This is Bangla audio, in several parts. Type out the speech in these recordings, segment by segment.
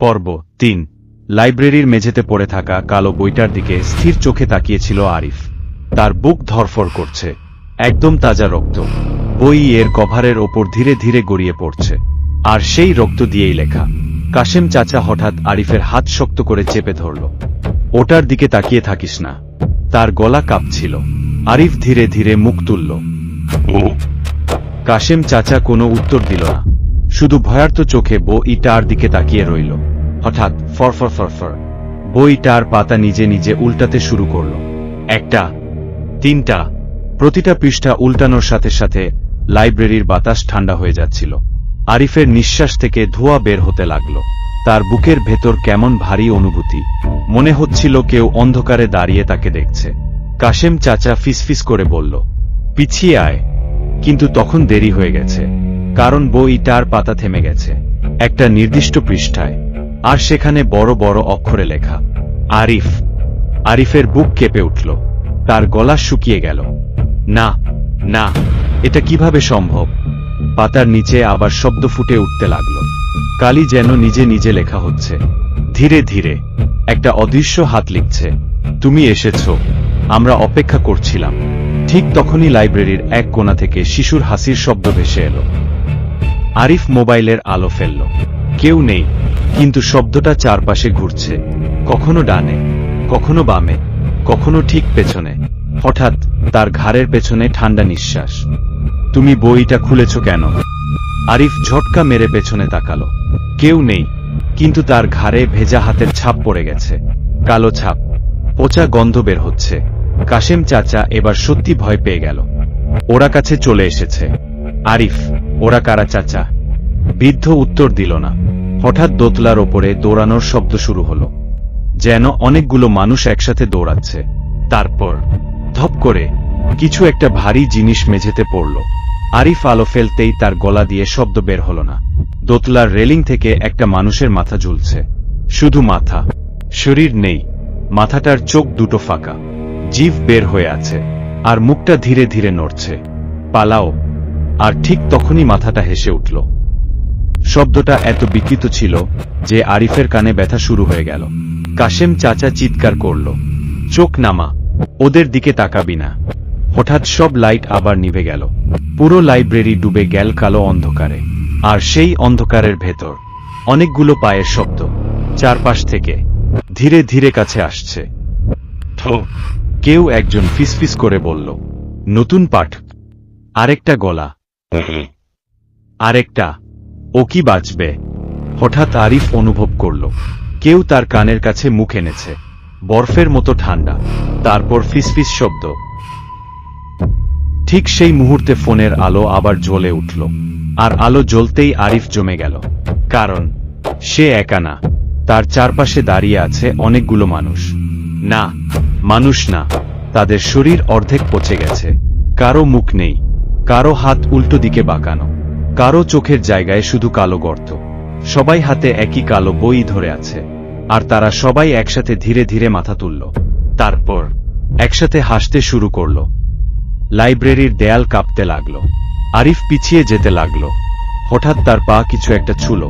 পর্ব ৩। লাইব্রেরির মেঝেতে পড়ে থাকা কালো বইটার দিকে স্থির চোখে তাকিয়েছিল আরিফ। তার বুক ধরফর করছে, একদম তাজা রক্ত। বই এর কভারের ওপর ধীরে ধীরে গড়িয়ে পড়ছে, আর সেই রক্ত দিয়েই লেখা। কাশেম চাচা হঠাৎ আরিফের হাত শক্ত করে চেপে ধরল। ওটার দিকে তাকিয়ে থাকিস না। তার গলা কাঁপছিল। আরিফ ধীরে ধীরে মুখ তুলল। কাশেম চাচা কোনো উত্তর দিল না, শুধু ভয়ার্ত চোখে বইটার দিকে তাকিয়ে রইল। হঠাৎ ফরফর ফরফর বইটার পাতা নিজে নিজে উল্টাতে শুরু করল। 1টা, 3টা। প্রতিটা পৃষ্ঠা উল্টানোর সাথে সাথে লাইব্রেরির বাতাস ঠান্ডা হয়ে যাচ্ছিল। আরিফের নিঃশ্বাস থেকে ধোঁয়া বের হতে লাগল। তার বুকের ভেতর কেমন ভারী অনুভূতি, মনে হচ্ছিল কেউ অন্ধকারে দাঁড়িয়ে তাকে দেখছে। কাশেম চাচা ফিসফিস করে বলল, পিছিয়ে আয়। কিন্তু তখন দেরি হয়ে গেছে, কারণ বইটার পাতা থেমে গেছে একটা নির্দিষ্ট পৃষ্ঠায়, আর সেখানে বড় বড় অক্ষরে লেখা আরিফ। আরিফের বুক কেঁপে উঠল, তার গলা শুকিয়ে গেল। না না, এটা কিভাবে সম্ভব? পাতার নিচে আবার শব্দ ফুটে উঠতে লাগলো। কালি যেন নিজে নিজে লেখা হচ্ছে। ধীরে ধীরে একটা অদৃশ্য হাত লিখছে, তুমি এসেছো, আমরা অপেক্ষা করছিলাম। ঠিক তখনই লাইব্রেরির এক কোণা থেকে শিশুর হাসির শব্দ ভেসে এলো। আরিফ মোবাইলের আলো ফেলল। কেউ নেই, কিন্তু শব্দটা চারপাশে ঘুরছে, কখনো ডানে, কখনো বামে, কখনো ঠিক পেছনে। হঠাৎ তার ঘাড়ের পেছনে ঠান্ডা নিঃশ্বাস। তুমি বইটা খুলেছ কেন? আরিফ ঝটকা মেরে পেছনে তাকালো। কেউ নেই, কিন্তু তার ঘাড়ে ভেজা হাতের ছাপ পড়ে গেছে, কালো ছাপ। পচা গন্ধ বের হচ্ছে। কাশেম চাচা এবার সত্যি ভয় পেয়ে গেল। ওরা কাছে চলে এসেছে। আরিফ, ওরা কারা চাচা? বৃদ্ধ উত্তর দিল না। হঠাৎ দোতলার ওপরে দৌড়ানোর শব্দ শুরু হলো, যেন অনেকগুলো মানুষ একসাথে দৌড়াচ্ছে। তারপর ধপ করে কিছু একটা ভারী জিনিস মেঝেতে পড়ল। আরিফ আলো ফেলতেই তার গলা দিয়ে শব্দ বের হলো না। দোতলার রেলিং থেকে একটা মানুষের মাথা ঝুলছে, শুধু মাথা, শরীর নেই। মাথাটার চোখ দুটো ফাঁকা, জিভ বের হয়ে আছে, আর মুখটা ধীরে ধীরে নড়ছে। পালাও। আর ঠিক তখনই মাথাটা হেসে উঠল। শব্দটা এত বিকৃত ছিল যে আরিফের কানে ব্যথা শুরু হয়ে গেল। কাশেম চাচা চিৎকার করল, চোখ নামা, ওদের দিকে তাকাবি না। হঠাৎ সব লাইট আবার নিভে গেল। পুরো লাইব্রেরি ডুবে গেল কালো অন্ধকারে। আর সেই অন্ধকারের ভেতর অনেকগুলো পায়ের শব্দ, চারপাশ থেকে ধীরে ধীরে কাছে আসছে। কেউ একজন ফিসফিস করে বলল, নতুন পাঠ। আরেকটা গলা, আরেকটা, ও কি বাঁচবে? হঠাৎ আরিফ অনুভব করল কেউ তার কানের কাছে মুখ এনেছে, বরফের মতো ঠান্ডা। তারপর ফিসফিস শব্দ। ঠিক সেই মুহূর্তে ফোনের আলো আবার জ্বলে উঠল। আর আলো জ্বলতেই আরিফ জমে গেল, কারণ সে একা না, তার চারপাশে দাঁড়িয়ে আছে অনেকগুলো মানুষ। না, মানুষ না, তাদের শরীর অর্ধেক পচে গেছে। কারো মুখ নেই, কারো হাত উল্টো দিকে বাঁকানো, কারো চোখের জায়গায় শুধু কালো গর্ত। সবাই হাতে একই কালো বই ধরে আছে, আর তারা সবাই একসাথে ধীরে ধীরে মাথা তুলল। তারপর একসাথে হাসতে শুরু করল। লাইব্রেরির দেয়াল কাঁপতে লাগলো। আরিফ পিছিয়ে যেতে লাগলো। হঠাৎ তার পা কিছু একটা ছুল।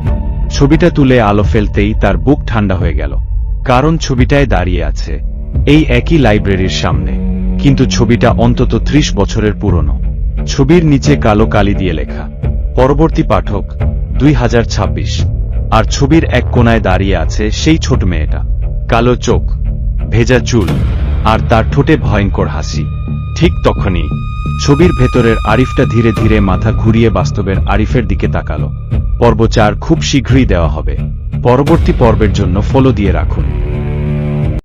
ছবিটা তুলে আলো ফেলতেই তার বুক ঠান্ডা হয়ে গেল, কারণ ছবিটায় দাঁড়িয়ে আছে এই একই লাইব্রেরির সামনে, কিন্তু ছবিটা অন্তত 30 বছরের পুরনো। ছবির নিচে কালো কালি দিয়ে লেখা, পরবর্তী পাঠক 2026। আর ছবির এক কোণায় দাঁড়িয়ে আছে সেই ছোট মেয়েটা, কালো চোখ, ভেজা চুল, আর তার ঠোঁটে ভয়ঙ্কর হাসি। ঠিক তখনই ছবির ভেতরের আরিফটা ধীরে ধীরে মাথা ঘুরিয়ে বাস্তবের আরিফের দিকে তাকালো। পর্ব 4 খুব শীঘ্রই দেওয়া হবে। পরবর্তী পর্বের জন্য ফলো দিয়ে রাখুন।